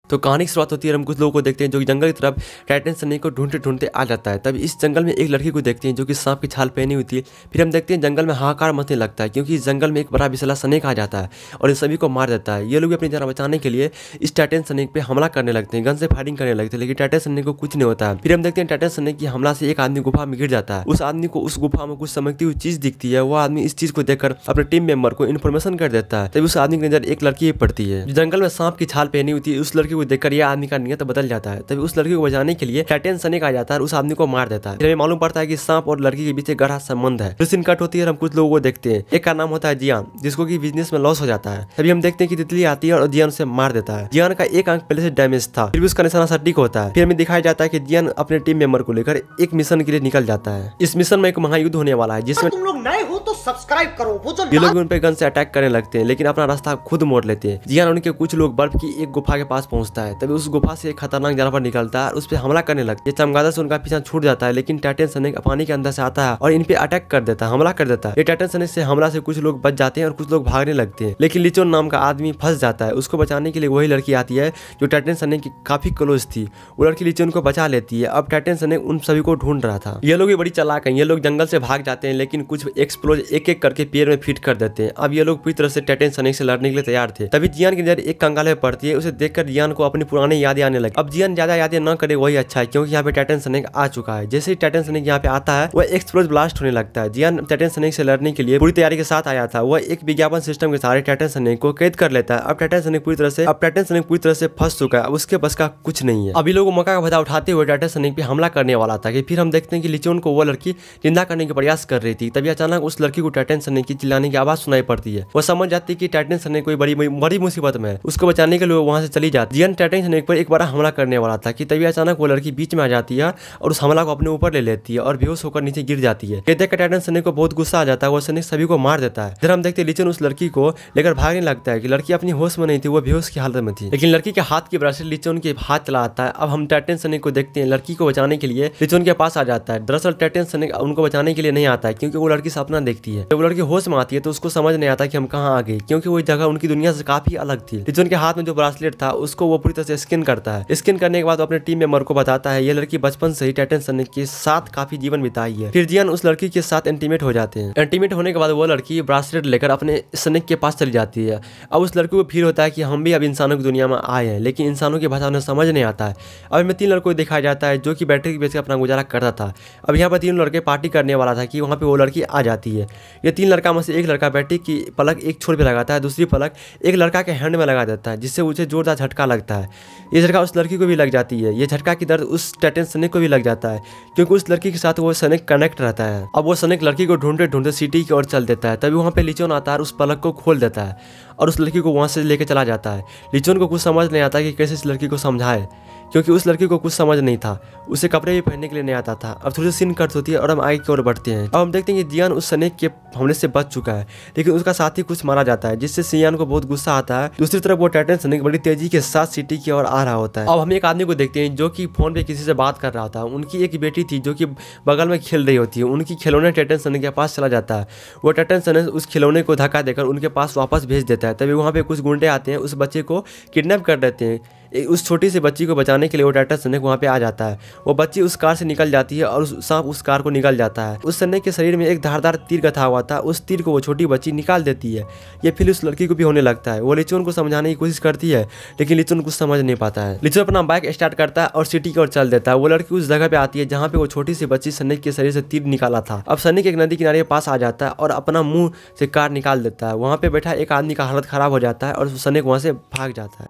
तो कहानी की शुरुआत होती है और हम कुछ लोगों को देखते हैं जो कि जंगल की तरफ टाइटन स्नेक को ढूंढते ढूंढते आ जाता है। तब इस जंगल में एक लड़की को देखते हैं जो कि सांप की छाल पहनी होती है। फिर हम देखते हैं जंगल में हाहाकार मचने लगता है क्योंकि इस जंगल में एक बड़ा विशाल स्नेक आ जाता है और इन सभी को मार देता है। ये लोग भी अपनी जान बचाने के लिए इस टाइटन स्नेक पे हमला करने लगते हैं, गन से फायरिंग करने लगते हैं, लेकिन टाइटन स्नेक को कुछ नहीं होता है। फिर हम देखते हैं टाइटन स्नेक की हमला से एक आदमी गुफा में गिर जाता है। उस आदमी को उस गुफा में कुछ चमकती हुई चीज दिखती है। वो आदमी इस चीज को देखकर अपने टीम मेंबर को इन्फॉर्मेशन कर देता है। तभी उस आदमी की नजर एक लड़की पड़ती है जो जंगल में सांप की छाल पहनी होती है। उस लड़की को देखकर यह आदमी का नियत बदल जाता है। तभी उस लड़की को बचाने के लिए टाइटन स्नेक आ जाता है और उस आदमी को मार देता है। फिर हमें मालूम पड़ता है कि सांप और लड़की के बीच एक गहरा संबंध है। फिर सीन कट होती है और हम कुछ लोगों को देखते हैं। एक का नाम होता है जियान, जिसको कि बिजनेस में लॉस हो जाता है। तभी हम देखते हैं कि तितली आती है और जियान उसे मार देता है। जियान का एक अंक पहले से डैमेज था, फिर भी उसका निशाना सटीक होता है। फिर हमें दिखाया जाता है कि जियान अपने टीम मेंबर को लेकर एक मिशन के लिए निकल जाता है। इस मिशन में एक महायुद्ध होने वाला है जिसमें तुम लोग नए हो तो सब्सक्राइब करो। वो जो ये लोग उन पे गन से अटैक करने लगते हैं, लेकिन अपना रास्ता खुद मोड़ लेते हैं। जियान उनके कुछ लोग बर्फ की एक गुफा के पास पहुंचता है। तभी उस गुफा से एक खतरनाक जानवर निकलता है और उस पर हमला करने लगता है। चमगादड़ से उनका पीछा छूट जाता है, लेकिन टाइटन स्नेक पानी के अंदर से आता है और इन पे अटैक कर देता है, हमला कर देता है। ये टाइटन स्नेक से हमला से कुछ लोग बच जाते हैं और कुछ लोग भागने लगते हैं, लेकिन लिचोन नाम का आदमी फंस जाता है। उसको बचाने के लिए वही लड़की आती है जो टाइटन स्नेक की काफी क्लोज थी। वो लड़की लिचोन को बचा लेती है। अब टाइटन स्नेक उन सभी को ढूंढ रहा था। ये लोग भी बड़ी चालाक हैं। ये लोग जंगल से भाग जाते हैं, लेकिन कुछ एक्सप्लोज एक एक करके पैर में फिट कर देते हैं। अब ये लोग पूरी तरह से टाइटन स्नेक से लड़ने के लिए तैयार थे। तभी जियान की नजर एक कंगाल में पड़ती है। उसे देखकर जियान को अपनी पुरानी यादें आने लगी। अब जियान ज्यादा यादें न करे वही अच्छा है, क्योंकि यहाँ पे टाइटन स्नेक आ चुका है। जैसे ही टाइटन स्नेक यहाँ पे आता है वह एक्सप्लोज ब्लास्ट होने लगता है। जियान टाइटन स्नेक से लड़ने के लिए पूरी तैयारी के साथ आया था। वह एक विज्ञापन सिस्टम के सहारे टाइटन स्नेक को कैद कर लेता है। अब टाइटन स्नेक पूरी तरह से फंस चुका है। अब उसके बस का कुछ नहीं है। अभी लोग मौका का फायदा उठाते हुए टाइटन स्नेक पे हमला करने वाला था कि फिर हम देखते हैं कि लिचोन को वो लड़की जिंदा करने का प्रयास कर रही थी। तभी अचानक उस लड़की को टाइटन स्नेक की चिल्लाने की आवाज सुनाई पड़ती है। वो समझ जाती है कि टाइटन स्नेक कोई बड़ी मुसीबत में है। उसको बचाने के लिए वहां से चली जाती है। जियान टाइटन स्नेक पर एक बड़ा हमला करने वाला था कि तभी अचानक वो लड़की बीच में आ जाती है और उस हमला को अपने ऊपर ले लेती है और बेहोश होकर नीचे गिर जाती है। ये देखकर टाइटन स्नेक को बहुत गुस्सा आ जाता है। वो स्नेक सभी को मार देता है। फिर हम देखते हैं लिचोन उस लड़की को लेकर भागने लगता है कि लड़की अपनी होश में नहीं थी, वो बेहोश की हालत में थी, लेकिन लड़की के हाथ की ब्रासलेट लिचोन के हाथ चला आता है। अब हम टाइटन स्नेक को देखते हैं लड़की को बचाने के लिए लिचोन के पास आ जाता है। दरअसल टाइटन स्नेक उनको बचाने के लिए नहीं आता है, क्योंकि वो लड़की सपना देखती है। जब वो लड़की होश में आती है तो उसको समझ नहीं आता कि हम कहाँ आ गए, क्योंकि वो जगह उनकी दुनिया से काफी अलग थी। लिचोन के हाथ में जो ब्रासलेट था उसको वो पूरी तरह से स्कैन करता है। स्कैन करने के बाद अपने टीम मेंबर को बताता है ये लड़की बचपन से ही टाइटन स्नेक के साथ काफी जीवन बिताई है। फिर जियान उस लड़की के साथ इंटीमेट हो जाते हैं। इंटीमेट होने के बाद वो लड़की ब्रासलेट लेकर अपने स्नेक के पास चली जाती है। अब उस लड़की को फील होता है कि हम भी अब इंसानों की दुनिया में आए हैं, लेकिन इंसानों की भाषा उन्हें समझ नहीं आता है। अब इनमें 3 लड़कों को दिखाया जाता है जो कि बैटरी बेच कर अपना गुजारा करता था। अब यहाँ पर 3 लड़के पार्टी करने वाला था कि वहाँ पे वो लड़की आ जाती है। ये 3 लड़का में से एक लड़का बैटरी की पलक एक छोर पे लगाता है, दूसरी पलक एक लड़का के हैंड में लगा देता है, जिससे उसे जोरदार झटका लगता है। ये झटका उस लड़की को भी लग जाती है। ये झटका की दर्द उस टाइटन स्नेक को भी लग जाता है, क्योंकि उस लड़की के साथ वो स्नेक कनेक्ट रहता है। अब वो स्नेक लड़की को ढूंढते ढूंढते सिटी की ओर चल देता है। तभी वहाँ पे लिचोन आता है और उस पलक को खोल देता है और उस लड़की को वहाँ से लेकर चला जाता है। लिचोन को कुछ समझ नहीं आता कि कैसे इस लड़की को समझाए, क्योंकि उस लड़की को कुछ समझ नहीं था। उसे कपड़े भी पहनने के लिए नहीं आता था। अब थोड़ी सी सीन कट होती है और हम आगे की ओर बढ़ते हैं। अब हम देखते हैं कि जियान उस स्नेक के हमले से बच चुका है, लेकिन उसका साथी कुछ मारा जाता है, जिससे जियान को बहुत गुस्सा आता है। दूसरी तरफ वो टाइटन स्नेक बड़ी तेजी के साथ सिटी की ओर आ रहा होता है। अब हम एक आदमी को देखते हैं जो कि फोन पे किसी से बात कर रहा था। उनकी एक बेटी थी जो कि बगल में खेल रही होती है। उनकी खिलौने टाइटन स्नेक के पास चला जाता है। वो टाइटन स्नेक उस खिलौने को धक्का देकर उनके पास वापस भेज देता है। तभी वहाँ पे कुछ गुंडे आते हैं, उस बच्चे को किडनैप कर देते हैं। उस छोटी सी बच्ची को बचाने के लिए वो टाइटन स्नेक वहाँ पे आ जाता है। वो बच्ची उस कार से निकल जाती है और सांप उस कार को निकल जाता है। उस स्नेक के शरीर में एक धारदार तीर गथा हुआ था। उस तीर को वो छोटी बच्ची निकाल देती है। ये फिर उस लड़की को भी होने लगता है। वो लिचोन को समझाने की कोशिश करती है, लेकिन लिचोन कुछ समझ नहीं पाता है। लिचोन अपना बाइक स्टार्ट करता है और सिटी की ओर चल देता है। वो लड़की उस जगह पे आती है जहाँ पे वो छोटी सी बच्ची स्नेक के शरीर से तीर निकाला था। अब स्नेक एक नदी किनारे के पास आ जाता है और अपना मुंह से कार निकाल देता है। वहाँ पे बैठा एक आदमी का हालत खराब हो जाता है और स्नेक वहाँ से भाग जाता है।